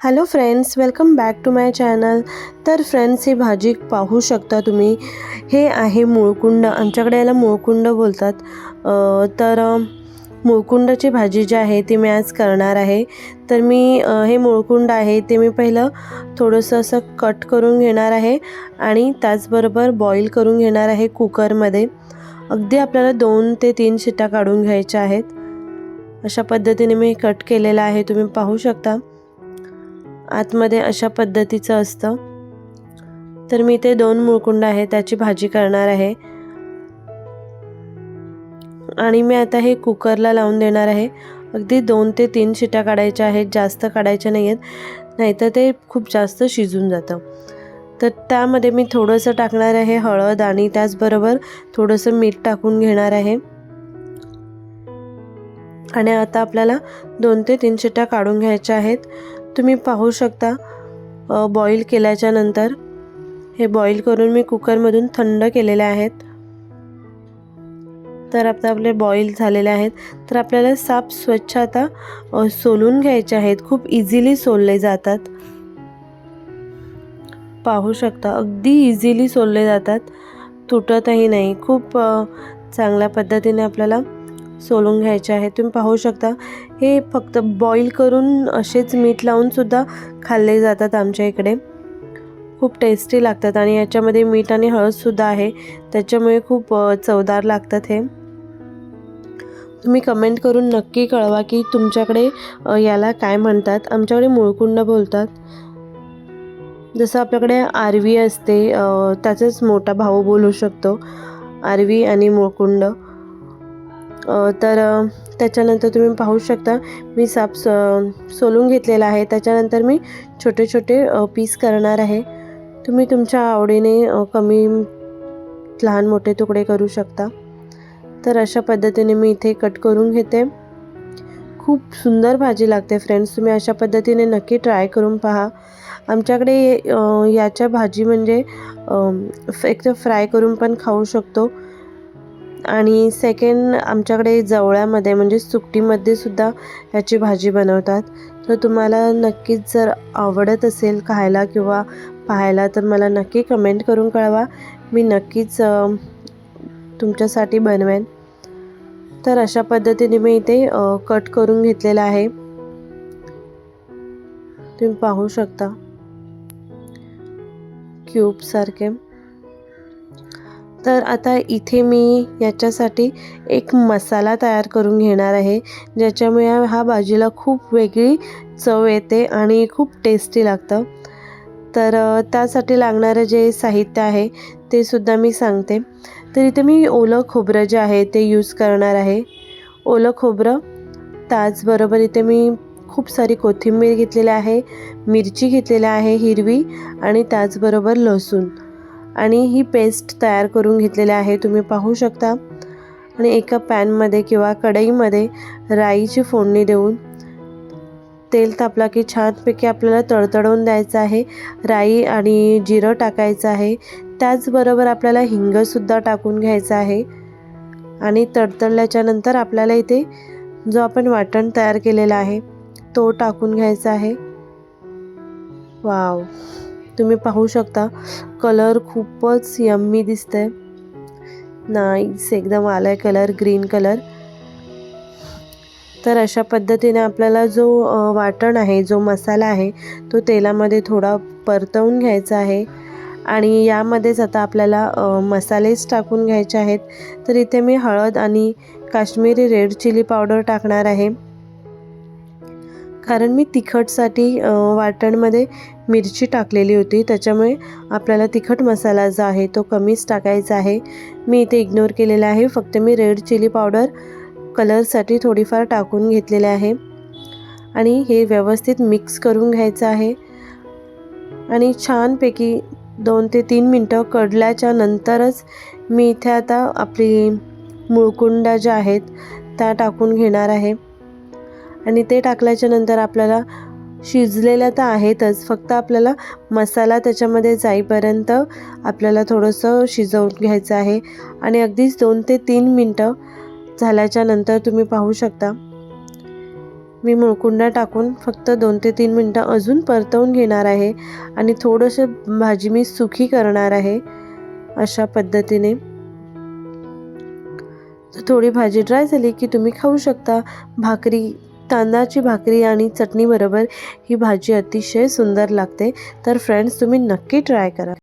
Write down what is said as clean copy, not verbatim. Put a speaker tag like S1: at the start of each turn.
S1: Hello friends, welcome back to my channel. तर friends, ही भाजी पाहू शकता तुम्ही। हे आहे मुळकुंड, आमच्याकडे याला मुळकुंड बोलतात। तर मुळकुंडाची भाजी जी आहे ती मी आज करणार आहे। तर मी हे मुळकुंड आहे ते मी पहिलं थोडंसं असं कट करून घेणार आहे आणि त्याचबरोबर बॉईल करून घेणार आहे कुकरमध्ये। अगदी आपल्याला 2 ते 3 शिट्ट्या काढून घ्यायच्या आहेत। अशा पद्धतीने मी कट केलेला आहे, तुम्ही पाहू शकता। आतमध्ये अशा पद्धतीचं असतं। तर मी ते 2 मुळकुंड आहे त्याची भाजी करणार आहे आणि मी आता हे कुकरला लावून देणार आहे। अगदी 2 ते 3 शिट्ट्या काढायच्या आहेत, जास्त काढायच्या नाहीयेत, नाहीतर ते खूप जास्त शिजून जातं। तर त्यामध्ये मी थोडंसं टाकणार आहे हळद आणि त्याचबरोबर थोडंसं मीठ टाकून घेणार आहे आणि आता आपल्याला 2 ते 3 शिट्ट्या काढून घ्यायच्या आहेत। तुम्ही पाहू शकता बॉईल केल्याच्या नंतर हे बॉईल करून मी कुकरमधून थंड केलेले आहेत। तर आता आपले बॉईल झालेले आहेत। तर आपल्याला साफ स्वच्छ आता सोलून घ्यायचे आहेत। खूप इझिली सोलले जातात, पाहू शकता अगदी इझिली सोलले जातात, तुटतही नाही। खूप चांगल्या पद्धतीने आपल्याला सोलून घ्यायचे आहे। तुम्ही पाहू शकता हे फक्त बॉईल करून असेच मीठ लावून सुद्धा खाल्ले जातात आमच्या इकडे। खूप टेस्टी लागतात आणि याच्यामध्ये मीठ आणि हळद सुद्धा आहे, त्याच्यामुळे खूप चवदार लागतात हे। तुम्ही कमेंट करून नक्की कळवा की तुमच्याकडे याला काय म्हणतात। आमच्याकडे मुळकुंड बोलतात। जसं आपल्याकडे आरवी असते, त्याचाच मोठा भाऊ बोलू शकतो, आरवी आणि मुळकुंड। तर त्याच्यानंतर तुम्ही पाहू शकता मी साफ सोलून घेतलेला आहे। त्याच्यानंतर मी छोटे छोटे पीस करणार आहे। तुम्ही तुमच्या आवडीने कमी लहान मोठे तुकडे करू शकता। तर अशा पद्धतीने मी इथे कट करून घेते। खूप सुंदर भाजी लागते फ्रेंड्स, तुम्ही अशा पद्धतीने नक्की ट्राय करून पहा। आमच्याकडे याच्या भाजी म्हणजे एक तर फ्राय करून पण खाऊ शकतो आणि सेकंड आमच्याकडे जवळ्यामध्ये म्हणजे सुकटीमध्ये सुद्धा याची भाजी बनवतात। तर तुम्हाला नक्कीच जर आवडत असेल खायला किंवा पाहायला तर मला नक्की कमेंट करून कळवा, मी नक्कीच तुमच्यासाठी बनवेन। तर अशा पद्धतीने मी इथे कट करून घेतलेला आहे, तुम्ही पाहू शकता क्यूब सारखे। तर आता इथे मी याच्यासाठी एक मसाला तयार करून घेणार आहे, ज्याच्यामुळे हा भाजीला खूप वेगळी चव येते आणि खूप टेस्टी लागतं। तर त्यासाठी लागणारं जे साहित्य आहे ते सुद्धा मी सांगते। तर इथे मी ओलं खोबरं जे आहे ते यूज करणार आहे, ओलं खोबरं। त्याचबरोबर इथे मी खूप सारी कोथिंबीर घेतलेली आहे, मिरची घेतलेली आहे हिरवी आणि त्याचबरोबर लसूण आणि ही पेस्ट तयार करून घेतलेली आहे, तुम्ही पाहू शकता। आणि एका पॅनमध्ये किंवा कढईमध्ये राईची फोडणी देऊन तेल तापला की छानपैकी आपल्याला तडतडवून द्यायचं आहे। राई आणि जिरं टाकायचं आहे, त्याचबरोबर आपल्याला हिंगसुद्धा टाकून घ्यायचं आहे आणि तडतडल्याच्या नंतर आपल्याला इथे जो आपण वाटण तयार केलेला आहे तो टाकून घ्यायचा आहे। वाव, तुम्ही पाहू शकता कलर खूपच यम्मी दिसतंय, नाईस एकदम आलाय कलर, ग्रीन कलर। तर अशा पद्धतीने आपल्याला जो वाटण आहे, जो मसाला आहे तो तेलामध्ये थोडा परतवून घ्यायचा आहे आणि यामध्येच आता आपल्याला मसालेच टाकून घ्यायचे आहेत। तर इथे मी हळद आणि काश्मीरी रेड चिली पावडर टाकणार आहे, कारण मी तिखटसाठी वाटणमध्ये मिरची टाकलेली होती, त्याच्यामुळे आपल्याला तिखट मसाला जो आहे तो कमीच टाकायचा आहे। मी इथे इग्नोर केलेला आहे, फक्त मी रेड चिली पावडर कलरसाठी थोडीफार टाकून घेतलेले आहे आणि हे व्यवस्थित मिक्स करून घ्यायचं आहे आणि छानपैकी 2 ते 3 मिनटं कढल्याच्या नंतरच मी इथे आता आपली मुळकुंड ज्या आहेत त्या टाकून घेणार आहे आणि ते टाकल्याच्या नंतर आपल्याला शिजलेल्या तर आहेतच, फक्त आपल्याला मसाला त्याच्यामध्ये जाईपर्यंत आपल्याला थोडंसं शिजवून घ्यायचं आहे आणि अगदीच 2 ते 3 मिनटं झाल्याच्या नंतर तुम्ही पाहू शकता मी मुळकुंडा टाकून फक्त 2 ते 3 मिनटं अजून परतवून घेणार आहे आणि थोडंसं भाजी मी सुकी करणार आहे अशा पद्धतीने. थोडी भाजी ड्राय झाली की तुम्ही खाऊ शकता. भाकरी, तांदळाची भाकरी आणि चटणी बरोबर ही भाजी अतिशय सुंदर लागते. तर फ्रेंड्स, तुम्ही नक्की ट्राय करा.